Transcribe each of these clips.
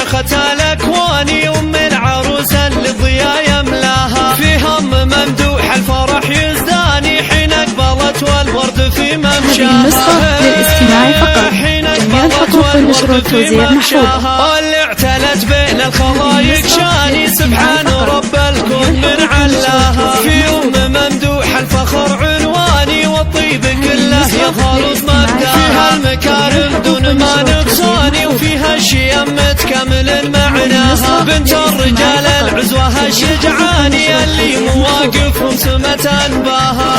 شيخة الأكوان أم العروسة اللي الضياء يملاها، في هم ممدوح الفرح يزداني حين أقبلت والورد في ممشاها. هذه النسخة للاستماع فقط، جميع الحقوق والنشر والتوزيع محفوظة. واللي اعتلت بين الخلايق شاني سبحان رب الكون من علاها، في ممدوح الفخر عنواني والطيب كله يظهر بمبداها، فيها المكارم دون ما نقصاني وفيها الشيم متكمل معناها، بنت الرجال العزوة الشجعاني اللي مواقفهم سمة انباها،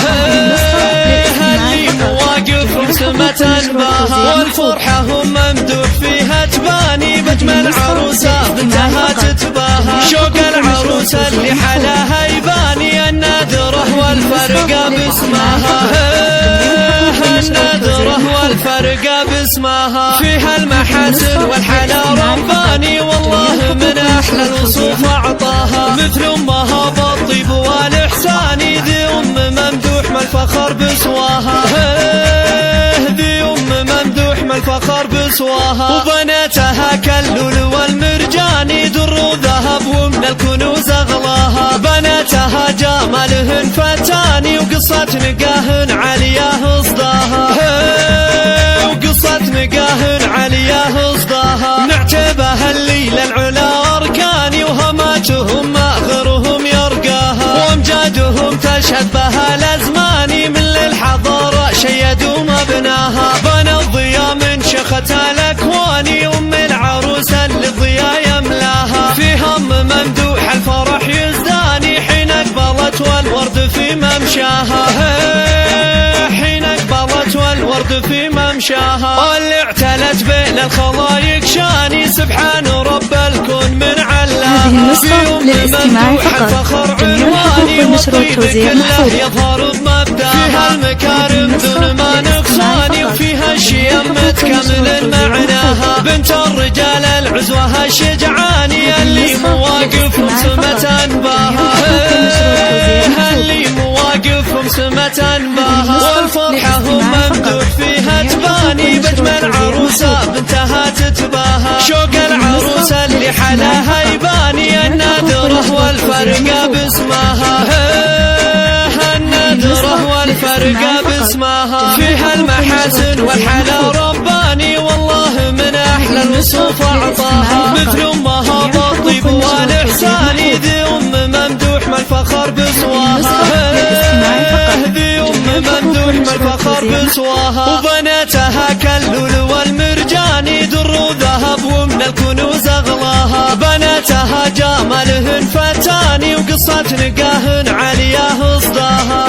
اللي مواقفهم سمة انباها، والفرحة هم ممدوح فيها تباني بجمل عروسة بنتها تتباها، شوق العروسة اللي حلاها يباني النادرة والفرقة باسمها، النادرة والفرقة باسمها، فيها المحاسن والحلا رباني والله من أحلى الوصوف أعطاها، مثل أمها بالطيب والإحسان ذي ممدوح ما الفخر بسواها، ذي ممدوح ما الفخر بسواها، وبناتها كاللؤلؤ والمرجان در وذهب ومن الكنوز أغلاها، بناتها جمالهن فتاني وقصة نقاهن علياه اصداها، وقصة نقاهن علياه اصداها، نعتبها الليل العلا أركاني وهماتهم مآخرهم يرقاها، وامجادهم تشهد بها الأزمان من للحضارة شيدوا مبناها، بنى الضياء من شيخة الأكوان أم العروسة اللي الضياء يملاها، في هم ممدوح الفرح يزداني حين أقبلت والورد في ممشاها، حين أقبلت والورد في ممشاها، واللي اعتلت بين الخلايق شاني سبحان رب الكون من علاها. هذه النسخة للاستماع فقط، جميع الحقوق والنشر والتوزيع محفوظة. يظهر بمبداها، فيها المكارم دون ما نقصاني وفيها الشيم متكمل معناها، بنت الرجال العزوة الشجعاني اللي مواقفهم سمة انباها، اللي مواقفهم سمة انباها، والفرحة هم ممدوح فيها تباني بجمل عروسة بنتها تتباها، شوق العروسة اللي حلاها يباني النادرة والفرقة باسمها، النادرة والفرقة باسمها، فيها المحاسن والحلا رباني والله من أحلى الوصوف أعطاها، مثل أمها بالطيب والإحسان ذي ممدوح ما الفخر بسواها، ذي ممدوح ما الفخر بسواها، وبناتها كاللؤلؤ والمرجان در وذهب ومن الكنوز أغلاها، بناتها جمالهن فتاني وقصة نقاهن علياه اصداها،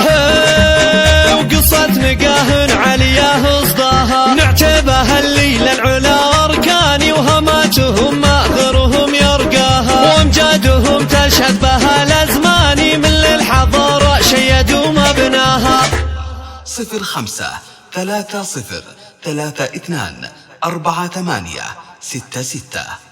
وقصة نقاهن علياه اصداها، نعتبها الليل العلا أركاني وهماتهم مآخرهم يرقاها، وامجادهم تشهد بها الأزمان من للحضارة شيدوا مبناها. 05 30 32 48 66